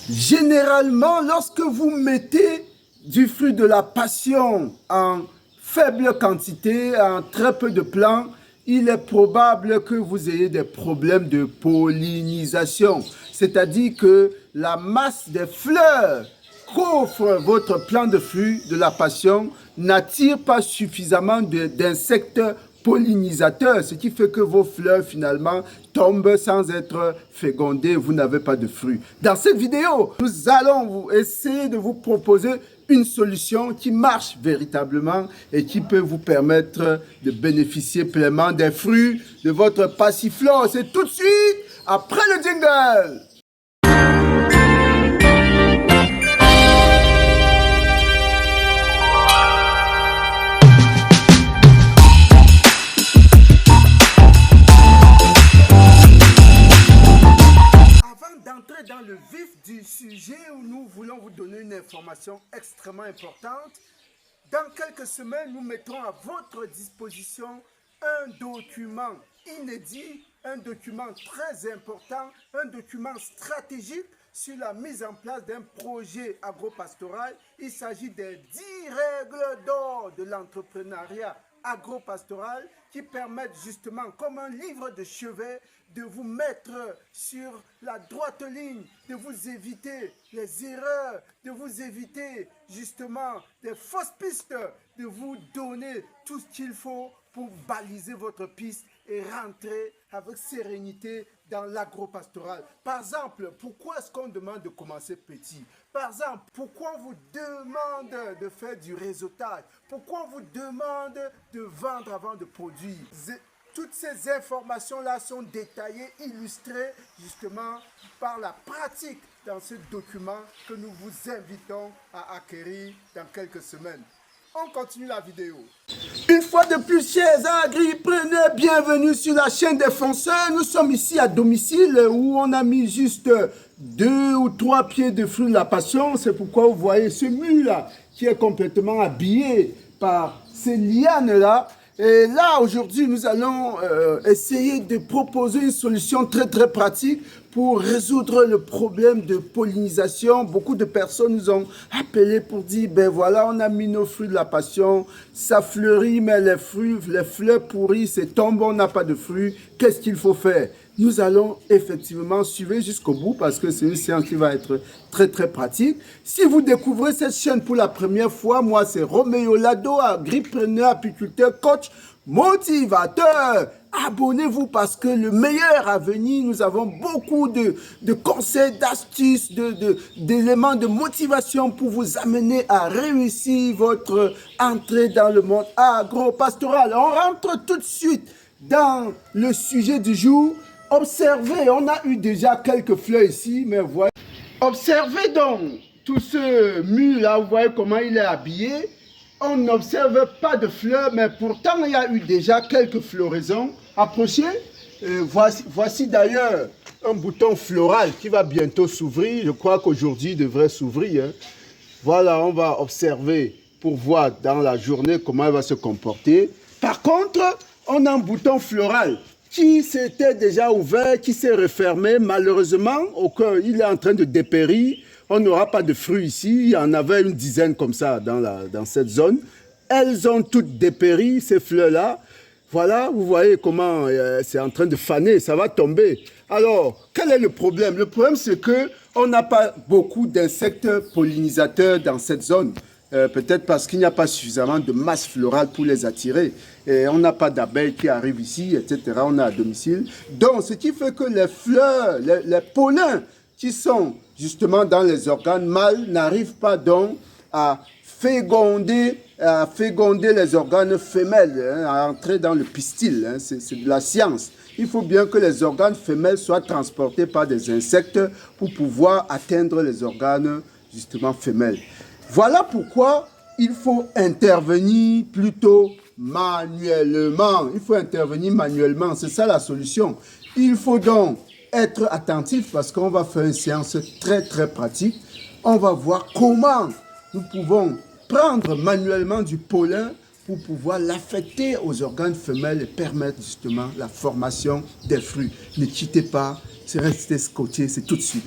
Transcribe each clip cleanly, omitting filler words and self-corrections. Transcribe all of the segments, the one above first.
Généralement, lorsque vous mettez du fruit de la passion en faible quantité, en très peu de plants, il est probable que vous ayez des problèmes de pollinisation. C'est-à-dire que la masse des fleurs qu'offre votre plant de fruits de la passion n'attire pas suffisamment d'insectes pollinisateurs, ce qui fait que vos fleurs finalement tombent sans être fécondées, vous n'avez pas de fruits. Dans cette vidéo, nous allons essayer de vous proposer une solution qui marche véritablement et qui peut vous permettre de bénéficier pleinement des fruits de votre passiflore. C'est tout de suite après le jingle. D'entrer dans le vif du sujet où nous voulons vous donner une information extrêmement importante. Dans quelques semaines, nous mettrons à votre disposition un document inédit, un document très important, un document stratégique sur la mise en place d'un projet agropastoral. Il s'agit des 10 règles d'or de l'entrepreneuriat agropastoral qui permettent justement, comme un livre de chevet, de vous mettre sur la droite ligne, de vous éviter les erreurs, de vous éviter justement des fausses pistes, de vous donner tout ce qu'il faut pour baliser votre piste et rentrer avec sérénité dans l'agropastoral. Par exemple, pourquoi est-ce qu'on demande de commencer petit? Par exemple, pourquoi on vous demande de faire du réseautage? Pourquoi on vous demande de vendre avant de produire? Toutes ces informations-là sont détaillées, illustrées justement par la pratique dans ce document que nous vous invitons à acquérir dans quelques semaines. On continue la vidéo. Une fois de plus, chers agripreneurs, bienvenue sur la chaîne des fonceurs. Nous sommes ici à domicile où on a mis juste 2 ou 3 pieds de fruits de la passion. C'est pourquoi vous voyez ce mur-là qui est complètement habillé par ces lianes-là. Et là, aujourd'hui, nous allons essayer de proposer une solution très pratique pour résoudre le problème de pollinisation. Beaucoup de personnes nous ont appelé pour dire, ben voilà, on a mis nos fruits de la passion, ça fleurit, mais les fruits, les fleurs pourrissent, c'est tombé, on n'a pas de fruits. Qu'est-ce qu'il faut faire? Nous allons effectivement suivre jusqu'au bout parce que c'est une séance qui va être très pratique. Si vous découvrez cette chaîne pour la première fois, moi c'est Roméo Lado, agripreneur, apiculteur, coach, motivateur. Abonnez-vous parce que le meilleur à venir, nous avons beaucoup de conseils, d'astuces, d'éléments de motivation pour vous amener à réussir votre entrée dans le monde agro-pastoral. On rentre tout de suite dans le sujet du jour. Observez, on a eu déjà quelques fleurs ici, mais voyez. Observez donc tout ce mur-là, vous voyez comment il est habillé. On n'observe pas de fleurs, mais pourtant il y a eu déjà quelques floraisons. Approchez. Voici d'ailleurs un bouton floral qui va bientôt s'ouvrir. Je crois qu'aujourd'hui il devrait s'ouvrir. Hein. Voilà, on va observer pour voir dans la journée comment il va se comporter. Par contre, on a un bouton floral qui s'était déjà ouvert, qui s'est refermé. Malheureusement, il est en train de dépérir. On n'aura pas de fruits ici. Il y en avait une dizaine comme ça dans cette zone. Elles ont toutes dépéri, ces fleurs-là. Voilà, vous voyez comment c'est en train de faner, ça va tomber. Alors, quel est le problème? Le problème, c'est qu'on n'a pas beaucoup d'insectes pollinisateurs dans cette zone. Peut-être parce qu'il n'y a pas suffisamment de masse florale pour les attirer. Et on n'a pas d'abeilles qui arrivent ici, etc. On est à domicile. Donc, ce qui fait que les fleurs, les pollens qui sont justement dans les organes mâles n'arrivent pas donc à féconder les organes femelles, hein, à entrer dans le pistil. Hein, c'est de la science. Il faut bien que les organes femelles soient transportés par des insectes pour pouvoir atteindre les organes justement femelles. Voilà pourquoi il faut intervenir plutôt manuellement. Il faut intervenir manuellement, c'est ça la solution. Il faut donc être attentif parce qu'on va faire une séance très pratique. On va voir comment nous pouvons prendre manuellement du pollen pour pouvoir l'affecter aux organes femelles et permettre justement la formation des fruits. Ne quittez pas, restez scotché, c'est tout de suite.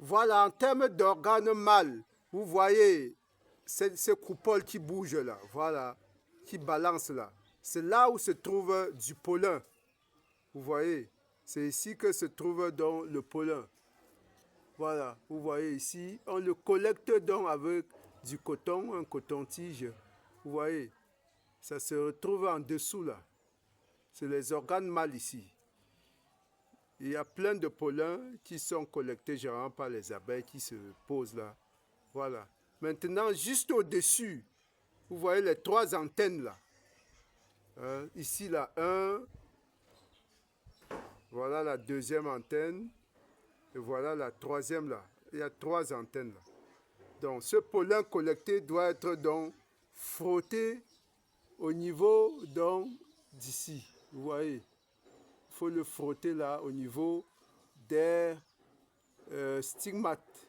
Voilà, en termes d'organes mâles, vous voyez ces coupoles qui bougent là, voilà, qui balancent là. C'est là où se trouve du pollen. Vous voyez, c'est ici que se trouve donc le pollen. Voilà, vous voyez ici, on le collecte donc avec du coton, un coton-tige. Vous voyez, ça se retrouve en dessous là. C'est les organes mâles ici. Il y a plein de pollens qui sont collectés généralement par les abeilles qui se posent là. Voilà. Maintenant, juste au-dessus, vous voyez les 3 antennes là. Ici, là, 1. Voilà la 2e antenne. Et voilà la 3e là. Il y a 3 antennes là. Donc, ce pollen collecté doit être donc frotté au niveau donc d'ici. Vous voyez, il faut le frotter là au niveau des stigmates.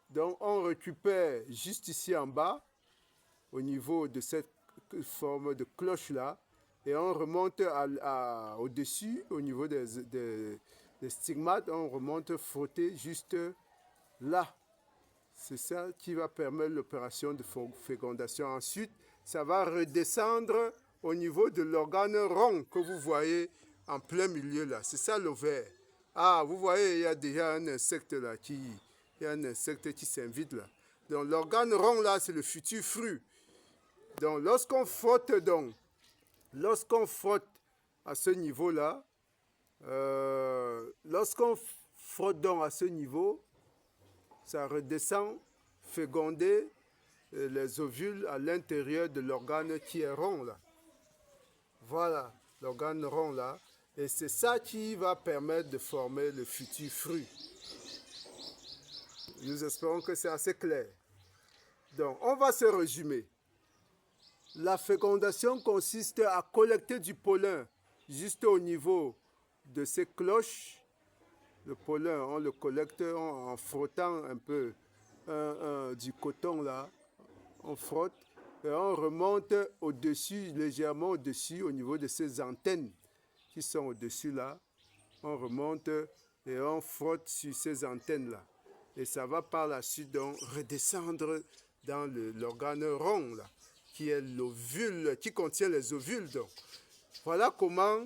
Donc, on récupère juste ici en bas, au niveau de cette forme de cloche là, et on remonte au-dessus, au niveau des stigmates, on remonte frotter juste là. C'est ça qui va permettre l'opération de fécondation. Ensuite, ça va redescendre au niveau de l'organe rond que vous voyez en plein milieu là. C'est ça l'ovaire. Ah, vous voyez, il y a déjà un insecte là il y a un insecte qui s'invite là. Donc l'organe rond là, c'est le futur fruit. Donc lorsqu'on frotte à ce niveau là, à ce niveau, ça redescend féconder les ovules à l'intérieur de l'organe qui est rond là. Voilà, l'organe rond là. Et c'est ça qui va permettre de former le futur fruit. Nous espérons que c'est assez clair. Donc, on va se résumer. La fécondation consiste à collecter du pollen juste au niveau de ces cloches. Le pollen, on le collecte en frottant un peu du coton là. On frotte et on remonte au-dessus, légèrement au-dessus, au niveau de ces antennes qui sont au-dessus là. On remonte et on frotte sur ces antennes là. Et ça va par la suite donc redescendre dans l'organe rond là, qui est l'ovule, qui contient les ovules donc. Voilà comment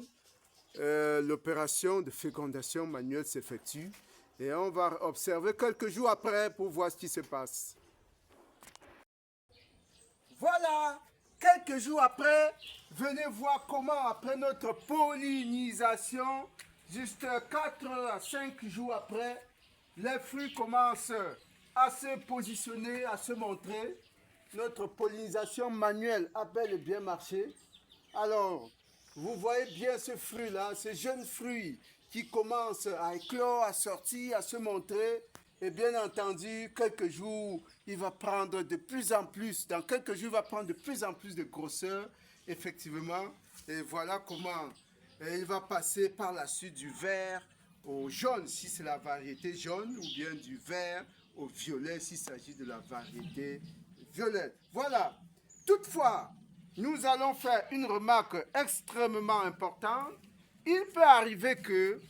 l'opération de fécondation manuelle s'effectue. Et on va observer quelques jours après pour voir ce qui se passe. Voilà, quelques jours après, venez voir comment après notre pollinisation, juste 4 à 5 jours après, les fruits commencent à se positionner, à se montrer. Notre pollinisation manuelle a bel et bien marché. Alors, vous voyez bien ce fruit-là, ce jeune fruit qui commence à éclore, à sortir, à se montrer. Et bien entendu, quelques jours, il va prendre de plus en plus, dans quelques jours, il va prendre de plus en plus de grosseur, effectivement. Et voilà comment il va passer par la suite du vert au jaune, si c'est la variété jaune, ou bien du vert au violet, s'il s'agit de la variété violette. Voilà. Toutefois, nous allons faire une remarque extrêmement importante. Il peut arriver que,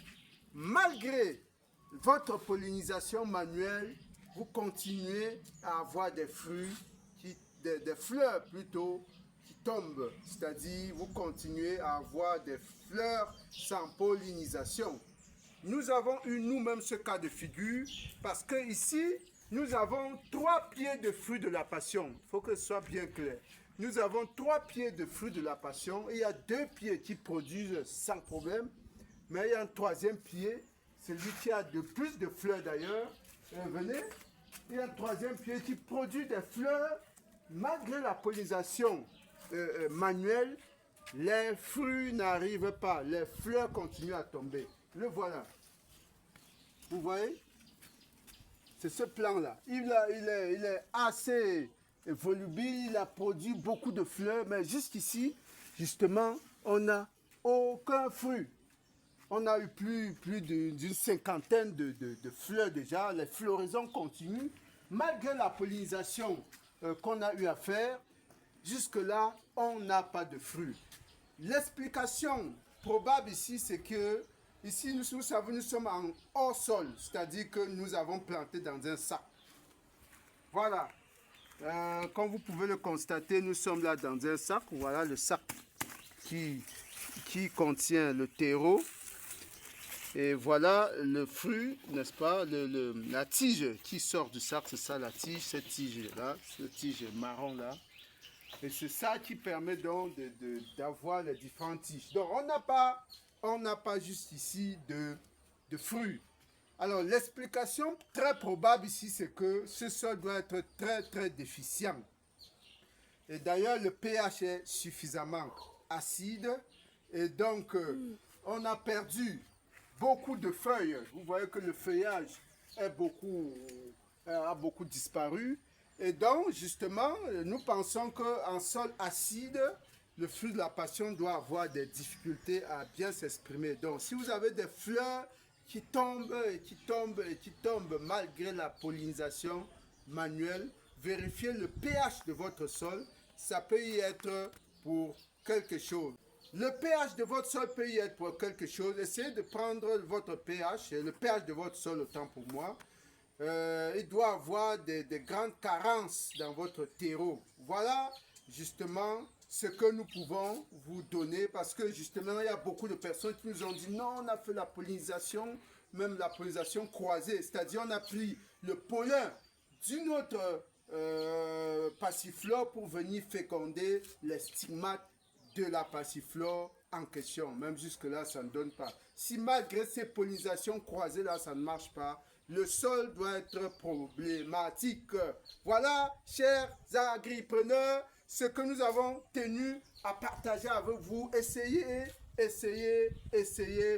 malgré votre pollinisation manuelle, vous continuez à avoir des fruits, des fleurs plutôt, qui tombent. C'est-à-dire, vous continuez à avoir des fleurs sans pollinisation. Nous avons eu nous-mêmes ce cas de figure parce que ici, nous avons 3 pieds de fruits de la passion. Il faut que ce soit bien clair. Nous avons 3 pieds de fruits de la passion et il y a 2 pieds qui produisent sans problème. Mais il y a un 3e pied, celui qui a de plus de fleurs d'ailleurs. Venez, il y a un 3e pied qui produit des fleurs. Malgré la pollinisation manuelle, les fruits n'arrivent pas. Les fleurs continuent à tomber. Le voilà. Vous voyez? C'est ce plan-là. Il est assez volubile, il a produit beaucoup de fleurs, mais jusqu'ici, justement, on n'a aucun fruit. On a eu plus d'une cinquantaine de fleurs déjà. Les floraisons continuent. Malgré la pollinisation qu'on a eu à faire, jusque-là, on n'a pas de fruits. L'explication probable ici, c'est que Ici, nous savons, nous sommes en hors sol, c'est-à-dire que nous avons planté dans un sac. Voilà. Comme vous pouvez le constater, nous sommes là dans un sac. Voilà le sac qui contient le terreau. Et voilà le fruit, n'est-ce pas, la tige qui sort du sac, c'est ça la tige, cette tige-là, cette tige marron là. Et c'est ça qui permet donc d'avoir les différentes tiges. Donc on n'a pas juste ici de fruits. Alors l'explication très probable ici, c'est que ce sol doit être très déficient. Et d'ailleurs le pH est suffisamment acide. Et donc on a perdu beaucoup de feuilles. Vous voyez que le feuillage a beaucoup disparu. Et donc, justement, nous pensons qu'en sol acide, le fruit de la passion doit avoir des difficultés à bien s'exprimer. Donc, si vous avez des fleurs qui tombent et qui tombent et qui tombent malgré la pollinisation manuelle, vérifiez le pH de votre sol. Ça peut y être pour quelque chose. Le pH de votre sol peut y être pour quelque chose. Essayez de prendre votre pH, et le pH de votre sol, autant pour moi. Il doit avoir des grandes carences dans votre terreau. Voilà justement ce que nous pouvons vous donner, parce que justement il y a beaucoup de personnes qui nous ont dit non, on a fait la pollinisation, même la pollinisation croisée, c'est-à-dire on a pris le pollen d'une autre passiflore pour venir féconder les stigmates de la passiflore en question. Même jusque-là, ça ne donne pas. Si malgré ces pollinisations croisées-là, ça ne marche pas, le sol doit être problématique. Voilà, chers agripreneurs, ce que nous avons tenu à partager avec vous. Essayez,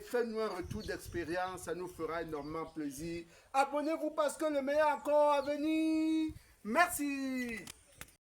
faites-nous un retour d'expérience, ça nous fera énormément plaisir. Abonnez-vous parce que le meilleur encore à venir. Merci.